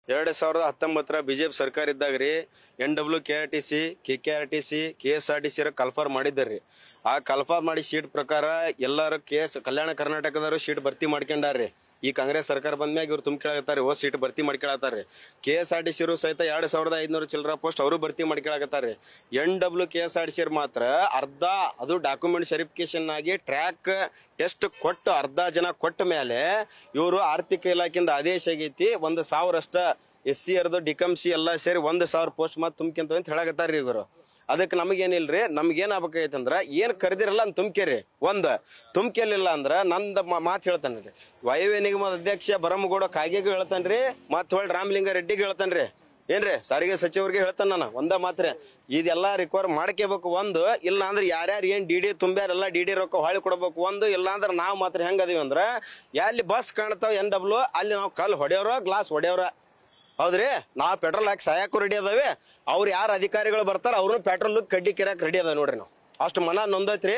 2019 BJP ಸರ್ಕಾರ ಇದ್ದಾಗ ರೀ NWKRTC KKRTC KSRTC ಕನ್ಫರ್ಮ್ ಮಾಡಿದ್ದಾರ್ರಿ. ಆ ಕನ್ಫರ್ಮ್ ಮಾಡಿ ಶೀಟ್ ಪ್ರಕಾರ ಎಲ್ಲರೂ ಕಲ್ಯಾಣ ಕರ್ನಾಟಕದವರು ಶೀಟ್ ಭರ್ತಿ ಮಾಡ್ಕೊಂಡಾರ್ರಿ. ಈ ಕಾಂಗ್ರೆಸ್ ಸರ್ಕಾರ ಬಂದ್ಮ್ಯಾಗ ಇವ್ರು ತುಂಬ್ಕೊಳಕತ್ತಾರೆ, ಸೀಟ್ ಭರ್ತಿ ಮಾಡ್ಕೊಳತ್ತಾರ್ರಿ. KSRTC ಸಹಿತ 2500 ಚಿಲ್ಲರ ಪೋಸ್ಟ್ ಅವರು ಭರ್ತಿ ಮಾಡ್ಕೊಳಕತ್ತಾರೆ. NWKSRTC ಮಾತ್ರ ಅರ್ಧ ಅದು ಡಾಕ್ಯುಮೆಂಟ್ ವೆರಿಫಿಕೇಶನ್ ಆಗಿ ಟ್ರ್ಯಾಕ್ ಟೆಸ್ಟ್ ಕೊಟ್ಟು ಅರ್ಧ ಜನ ಕೊಟ್ಟ ಮೇಲೆ ಇವರು ಆರ್ಥಿಕ ಇಲಾಖೆಯಿಂದ ಆದೇಶ ಆಗೈತಿ 1000 ಅಷ್ಟ SC ಡಿಕಮ್ಸಿ ಎಲ್ಲ ಸೇರಿ 1000 ಪೋಸ್ಟ್ ಮಾತ್ರ ತುಂಬ್ಕೊಂತ ಅಂತ ಹೇಳಕತ್ತಾರ್ರಿ ಇವರು. ಅದಕ್ಕೆ ನಮಗೇನಿಲ್ರಿ, ನಮ್ಗೇನ್ ಆಗ್ಬೇಕಾಗೈತಂದ್ರ ಏನ್ ಕರೆದಿರಲ್ಲ ಅಂತ ತುಂಬ್ಕೇರಿ. ತುಂಬ್ಕೆಲಿಲ್ಲ ಅಂದ್ರ ನಂದ ಮಾತು ಹೇಳ್ತಾನ್ರಿ, ವಾಯುವ್ಯ ನಿಗಮದ ಅಧ್ಯಕ್ಷ ಬರಮಗೌಡ ಕಾಗೇಗೂ ಹೇಳ್ತಾನ್ರಿ, ಮತ್ ಹೊಳ್ ರಾಮಲಿಂಗ ರೆಡ್ಡಿಗೆ ಹೇಳ್ತಾನ್ರಿ, ಏನ್ರಿ ಸಾರಿಗೆ ಸಚಿವರಿಗೆ ಹೇಳ್ತಾನ ನಾನು ಒಂದ ಮಾತ್ರ ಇದೆಲ್ಲಾ ರಿಕವರ್ ಮಾಡ್ಕೋಬೇಕು. ಇಲ್ಲ ಅಂದ್ರೆ ಯಾರ್ಯಾರು ಏನ್ DD ತುಂಬ್ಯಾರಲ್ಲ DD ರೊಕ್ಕ ಹೊಳ್ಳಿ ಕೊಡ್ಬೇಕು. ಇಲ್ಲ ಅಂದ್ರೆ ನಾವ್ ಮಾತ್ರ ಹೆಂಗ್ ಅದೀವಿ ಅಂದ್ರ ಎಲ್ಲಿ ಬಸ್ ಕಾಣ್ತಾವ NW ಅಲ್ಲಿ ನಾವು ಕಲ್ ಹೊಡೆಯವ್ರ ಗ್ಲಾಸ್ ಹೊಡೆಯವ್ರ. ಹೌದ್ರಿ, ನಾವ್ ಪೆಟ್ರೋಲ್ ಹಾಕಿ ಸಾಯಕ್ಕೂ ರೆಡಿ ಅದಾವೆ. ಅವ್ರು ಯಾರು ಅಧಿಕಾರಿಗಳು ಬರ್ತಾರ ಅವ್ರನ್ನ ಪೆಟ್ರೋಲ್ ಕಡ್ಡಿ ಕಿರಾಕ್ ರೆಡಿ ಅದಾವ ನೋಡ್ರಿ. ನಾವು ಅಷ್ಟು ಮನ ನೊಂದೈತ್ರಿ.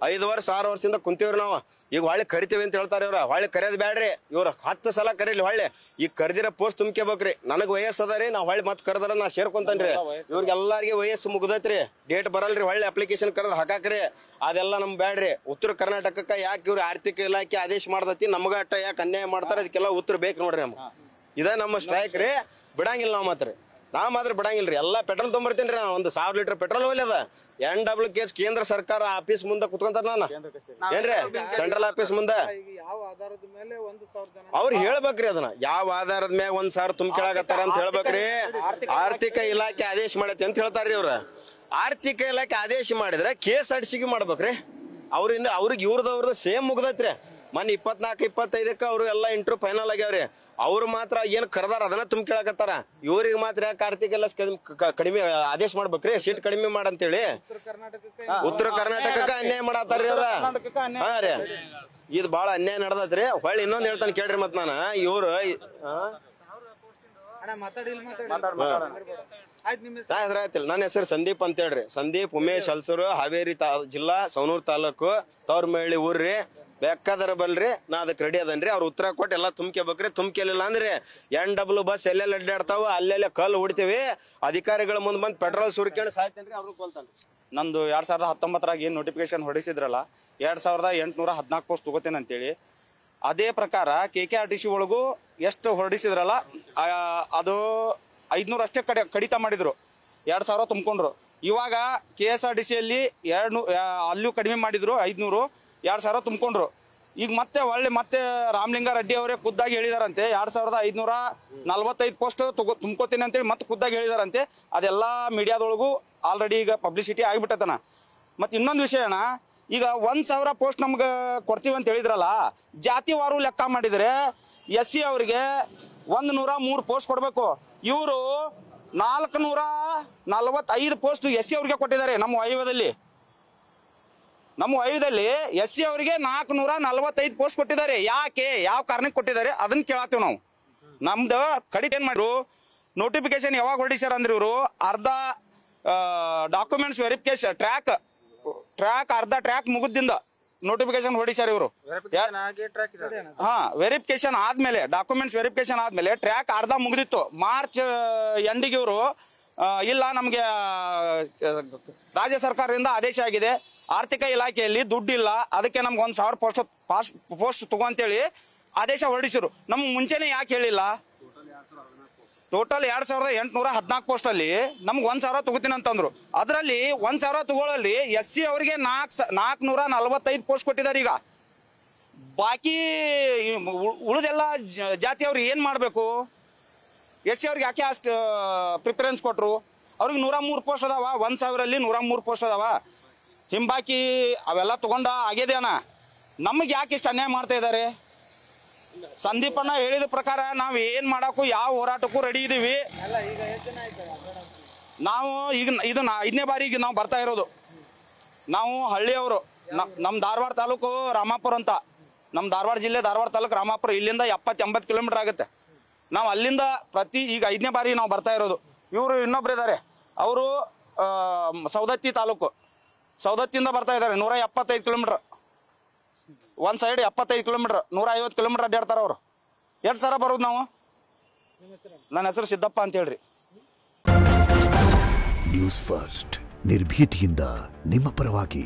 5 ವರ್ಷ 6 ವರ್ಷದಿಂದ ಕುಂತೀವ್ರಿ ನಾವು. ಈಗ ಹೊಳ್ಳಿ ಕರಿತೀವಿ ಅಂತ ಹೇಳ್ತಾರ ಇವ್ರ. ಹೊಳ್ಳಿ ಕರೆಯೋದ್ ಬ್ಯಾಡ್ರಿ, ಇವ್ರ 10 ಸಲ ಕರೀಲಿ ಹೊಳ್ಳಿ. ಈಗ ಕರ್ದಿರ ಪೋಸ್ಟ್ ತುಂಬ್ಕೋಬೇಕ್ರಿ. ನನಗ್ ವಯಸ್ಸು ಅದ ರೀ, ನಾವ್ ಹೊಳ್ಳಿ ಮತ್ ಕರ್ದಾರ ನಾ ಸೇರ್ಕೊಂತನ್ರಿ. ಇವ್ರಿಗೆಲ್ಲಾರಿಗೆ ವಯಸ್ಸು ಮುಗ್ದೈತ್ರಿ, ಡೇಟ್ ಬರಲ್ರಿ. ಹೊಳ್ಳಿ ಅಪ್ಲಿಕೇಶನ್ ಕರೆದ್ರ ಹಾಕಾಕ್ರಿ. ಅದೆಲ್ಲ ನಮ್ ಬ್ಯಾಡ್ರಿ. ಉತ್ತರ ಕರ್ನಾಟಕಕ್ಕ ಯಾಕೆ ಇವ್ರ ಆರ್ಥಿಕ ಇಲಾಖೆ ಆದೇಶ ಮಾಡ್ದತಿ, ನಮ್ಗ ಅಟ್ಟ ಯಾಕೆ ಅನ್ಯಾಯ ಮಾಡ್ತಾರ, ಅದಕ್ಕೆಲ್ಲ ಉತ್ತರ ಬೇಕು ನೋಡ್ರಿ. ನಮ್ಗೆ ಇದ ನಮ್ಮ ಸ್ಟ್ರೈಕ್ ರೀ. ಬಿಡಂಗಿಲ್ಲ ನಾವ್ ಮಾತ್ರ ಬಿಡಂಗಿಲ್ರಿ. ಎಲ್ಲಾ ಪೆಟ್ರೋಲ್ ತೊಗೊಂಬರ್ತೀನಿ ನಾ. 1000 ಲೀಟರ್ ಪೆಟ್ರೋಲ್ ಒಳ್ಳೆ ಅದ. NWK ಕೇಂದ್ರ ಸರ್ಕಾರ ಆಫೀಸ್ ಮುಂದೆ ಕುತ್ಕೊಂತಾರ ನಾನು ಏನ್ರಿ, ಸೆಂಟ್ರಲ್ ಆಫೀಸ್ ಮುಂದೆ. ಅವ್ರು ಹೇಳ್ಬೇಕ್ರಿ ಅದನ್ನ ಯಾವ ಆಧಾರದ ಮ್ಯಾಗ 1000 ತುಂಬ್ಕೊಳಕತ್ತಾರ ಅಂತ ಹೇಳ್ಬೇಕ್ರಿ. ಆರ್ಥಿಕ ಇಲಾಖೆ ಆದೇಶ ಮಾಡೈತಿ ಅಂತ ಹೇಳ್ತಾರ್ರಿ ಅವ್ರ. ಆರ್ಥಿಕ ಇಲಾಖೆ ಆದೇಶ ಮಾಡಿದ್ರೆ KSRTC ಮಾಡ್ಬೇಕ್ರಿ. ಅವ್ರಿಗೆ ಇವ್ರದವ್ರದ್ದು ಸೇಮ್ ಮುಗ್ದೈತ್ರಿ. ಮೊನ್ನೆ 24-25 ಅವ್ರು ಎಲ್ಲ ಇಂಟರ್ವ್ಯೂ ಫೈನಲ್ ಆಗ್ಯಾವ್ರಿ. ಅವ್ರು ಮಾತ್ರ ಏನ್ ಕರ್ದಾರ ಅದನ್ನ ತುಂಬ್ಕೊಳಕತ್ತಾರ. ಇವ್ರಿಗೆ ಮಾತ್ರ ಯಾಕೆ ಆರ್ಥಿಕ ಎಲ್ಲ ಕಡಿಮೆ ಆದೇಶ ಮಾಡ್ಬೇಕ್ರಿ, ಸೀಟ್ ಕಡಿಮೆ ಮಾಡಂತೇಳಿ. ಉತ್ತರ ಕರ್ನಾಟಕಕ್ಕ ಅನ್ಯಾಯ ಮಾಡತ್ತಾರ್ರಿ ಅವ್ರ. ಹಾ ರೀ, ಇದು ಬಾಳ ಅನ್ಯಾಯ ನಡ್ದತ್ರಿ. ಹೊಳ್ಳಿ ಇನ್ನೊಂದ್ ಹೇಳ್ತಾನೆ ಕೇಳ್ರಿ. ಮತ್ ನಾನು ಇವ್ರು ಆಯ್ತಿಲ್ಲ, ನನ್ನ ಹೆಸರು ಸಂದೀಪ್ ಅಂತ ಹೇಳ್ರಿ. ಸಂದೀಪ್ ಉಮೇಶ್ ಹಲ್ಸೂರು, ಹಾವೇರಿ ಜಿಲ್ಲಾ ಸವಣೂರ್ ತಾಲೂಕು, ತವ್ರಮಳ್ಳಿ ಊರ್ರಿ. ಬೇಕಾದರ ಬಲ್ರಿ, ನಾ ಅದಕ್ಕೆ ರೆಡಿ ಅದನ್ರಿ. ಅವ್ರ ಉತ್ತರ ಕೊಟ್ಟು ಎಲ್ಲ ತುಂಬ್ಕೋಬೇಕ್ರಿ. ತುಂಬ್ಕೆಲಿಲ್ಲ ಅಂದ್ರೆ NW ಬಸ್ ಎಲ್ಲೆಲ್ಲ ಅಡ್ಡಾಡ್ತಾವ, ಅಲ್ಲೆಲ್ಲ ಕಲ್ಲು ಹೊಡಿತೀವಿ. ಅಧಿಕಾರಿಗಳ ಮುಂದ್ ಬಂದ್ ಪೆಟ್ರೋಲ್ ಸುರ್ಕೊಂಡು ಸಾಯ್ತೇನ್ರಿ, ಅವ್ರು ಕೊಲ್ತಾನ್ರಿ. ನಂದು 2019 ಏನ್ ನೋಟಿಫಿಕೇಶನ್ ಹೊಡಿಸಿದ್ರಲ್ಲ 2814 ಪೋಸ್ಟ್ ತಗೋತೇನೆ ಅಂತೇಳಿ, ಅದೇ ಪ್ರಕಾರ KKRTC ಒಳಗೂ ಎಷ್ಟು ಹೊರಡಿಸಿದ್ರಲ್ಲ ಅದು 500 ಅಷ್ಟೇ ಕಡಿತ ಮಾಡಿದ್ರು. 2000 ತುಂಬಿಕೊಂಡ್ರು. ಇವಾಗ KSRTCಯಲ್ಲಿ ಅಲ್ಲೂ ಕಡಿಮೆ ಮಾಡಿದ್ರು, 500 2000 ತುಂಬಿಕೊಂಡ್ರು. ಈಗ ಮತ್ತೆ ರಾಮಲಿಂಗ ರೆಡ್ಡಿ ಅವರೇ ಖುದ್ದಾಗಿ ಹೇಳಿದಾರಂತೆ 2545 ಪೋಸ್ಟ್ ತುಂಬ್ಕೋತೀನಿ ಅಂತೇಳಿ ಮತ್ತೆ ಖುದ್ದಾಗಿ ಹೇಳಿದಾರಂತೆ. ಅದೆಲ್ಲ ಮೀಡಿಯಾದೊಳಗೂ ಆಲ್ರೆಡಿ ಈಗ ಪಬ್ಲಿಸಿಟಿ ಆಗಿಬಿಟ್ಟತನ. ಮತ್ತೆ ಇನ್ನೊಂದು ವಿಷಯನ, ಈಗ 1000 ಪೋಸ್ಟ್ ನಮ್ಗೆ ಕೊಡ್ತೀವಿ ಅಂತ ಹೇಳಿದ್ರಲ್ಲ, ಜಾತಿವಾರು ಲೆಕ್ಕ ಮಾಡಿದ್ರೆ SC ಅವರಿಗೆ 103 ಪೋಸ್ಟ್ ಕೊಡ್ಬೇಕು. ಇವರು 445 ಪೋಸ್ಟ್ SC ಅವ್ರಿಗೆ ಕೊಟ್ಟಿದ್ದಾರೆ. ನಮ್ಮ ವಾಯುವ್ಯದಲ್ಲಿ SC ಅವರಿಗೆ 445 ಪೋಸ್ಟ್ ಕೊಟ್ಟಿದ್ದಾರೆ. ಯಾಕೆ, ಯಾವ ಕಾರಣಕ್ಕೆ ಕೊಟ್ಟಿದ್ದಾರೆ ಅದನ್ನ ಕೇಳತ್ತೀವಿ ನಾವು. ನಮ್ದು ಕಡಿತ ಏನ್ ಮಾಡ್ರು, ನೋಟಿಫಿಕೇಶನ್ ಯಾವಾಗ ಹೊರಡಿಸ್ಯಾರ ಅಂದ್ರೆ ಇವರು ಅರ್ಧ ಡಾಕ್ಯುಮೆಂಟ್ಸ್ ವೆರಿಫಿಕೇಶನ್ ಅರ್ಧ ಟ್ರ್ಯಾಕ್ ಮುಗಿದಿಂದ ನೋಟಿಫಿಕೇಶನ್ ಹೊರಡಿಸ್ಯಾರ ಇವರು. ವೆರಿಫಿಕೇಶನ್ ಆದ್ಮೇಲೆ, ಡಾಕ್ಯುಮೆಂಟ್ಸ್ ವೆರಿಫಿಕೇಶನ್ ಆದ್ಮೇಲೆ ಟ್ರ್ಯಾಕ್ ಅರ್ಧ ಮುಗಿದಿತ್ತು. ಮಾರ್ಚ್ ಎಂಡಿಗೆ ಇವರು ಇಲ್ಲ ನಮ್ಗೆ ರಾಜ್ಯ ಸರ್ಕಾರದಿಂದ ಆದೇಶ ಆಗಿದೆ, ಆರ್ಥಿಕ ಇಲಾಖೆಯಲ್ಲಿ ದುಡ್ಡಿಲ್ಲ, ಅದಕ್ಕೆ ನಮ್ಗೆ 1000 ಪೋಸ್ಟ್ ತಗೋ ಅಂತೇಳಿ ಆದೇಶ ಹೊರಡಿಸಿರು. ನಮ್ಗೆ ಮುಂಚೆನೆ ಯಾಕೆ ಹೇಳಿಲ್ಲ? ಟೋಟಲ್ 2814 ಪೋಸ್ಟ್ ಅಲ್ಲಿ ನಮ್ಗೆ 1000 ತಗೋತೀನಿ ಅಂತಂದ್ರು. ಅದರಲ್ಲಿ 1000 ತಗೊಳ್ಳಲ್ಲಿ SC ಅವರಿಗೆ 445 ಪೋಸ್ಟ್ ಕೊಟ್ಟಿದ್ದಾರೆ. ಈಗ ಬಾಕಿ ಉಳಿದೆಲ್ಲ ಜಾತಿಯವ್ರು ಏನ್ ಮಾಡ್ಬೇಕು? SC ಅವ್ರಿಗೆ ಯಾಕೆ ಅಷ್ಟು ಪ್ರಿಫರೆನ್ಸ್ ಕೊಟ್ರು? ಅವ್ರಿಗೆ 103 ಪೋಸ್ಟ್ ಅದಾವ, 1000ರಲ್ಲಿ 103 ಪೋಸ್ಟ್ ಅದಾವ. ಹಿಂಬಾಕಿ ಅವೆಲ್ಲ ತಗೊಂಡ ಆಗಿದೆ ಅಣ್ಣ. ನಮಗೆ ಯಾಕೆ ಇಷ್ಟು ಅನ್ಯಾಯ ಮಾಡ್ತಾ ಇದ್ದಾರೆ? ಸಂದೀಪಣ್ಣ ಹೇಳಿದ ಪ್ರಕಾರ ನಾವ್ ಏನ್ ಮಾಡಕ್ಕೂ ಯಾವ ಹೋರಾಟಕ್ಕೂ ರೆಡಿ ಇದೀವಿ. ನಾವು ಈಗ ಇದು 5ನೇ ಬಾರಿಗೆ ನಾವು ಬರ್ತಾ ಇರೋದು. ನಾವು ಹಳ್ಳಿಯವರು, ನಮ್ ಧಾರವಾಡ ತಾಲೂಕು ರಾಮಾಪುರ ಅಂತ, ನಮ್ ಧಾರವಾಡ ಜಿಲ್ಲೆ ಧಾರವಾಡ ತಾಲೂಕು ರಾಮಾಪುರ. ಇಲ್ಲಿಂದ 70-80 ಕಿಲೋಮೀಟರ್ ಆಗುತ್ತೆ. ನಾವು ಅಲ್ಲಿಂದ ಈಗ 5ನೇ ಬಾರಿ ನಾವು ಬರ್ತಾ ಇರೋದು. ಇವರು ಇನ್ನೊಬ್ರು ಇದ್ದಾರೆ, ಅವರು ಸೌದತ್ತಿ ತಾಲೂಕು, ಸೌದತ್ತಿಯಿಂದ ಬರ್ತಾ ಇದ್ದಾರೆ. 175 ಕಿಲೋಮೀಟರ್, ಒಂದ್ ಸೈಡ್ 75 ಕಿಲೋಮೀಟರ್, 150 ಕಿಲೋಮೀಟರ್ ಅಡ್ಡಾಡ್ತಾರ ಅವ್ರು. 2 ಸಾವಿರ ಬರೋದು ನಾವು. ನನ್ನ ಹೆಸರು ಸಿದ್ದಪ್ಪ ಅಂತ ಹೇಳ್ರಿ. ನ್ಯೂಸ್ ಫಸ್ಟ್ ನಿರ್ಭೀತಿಯಿಂದ ನಿಮ್ಮ ಪರವಾಗಿ.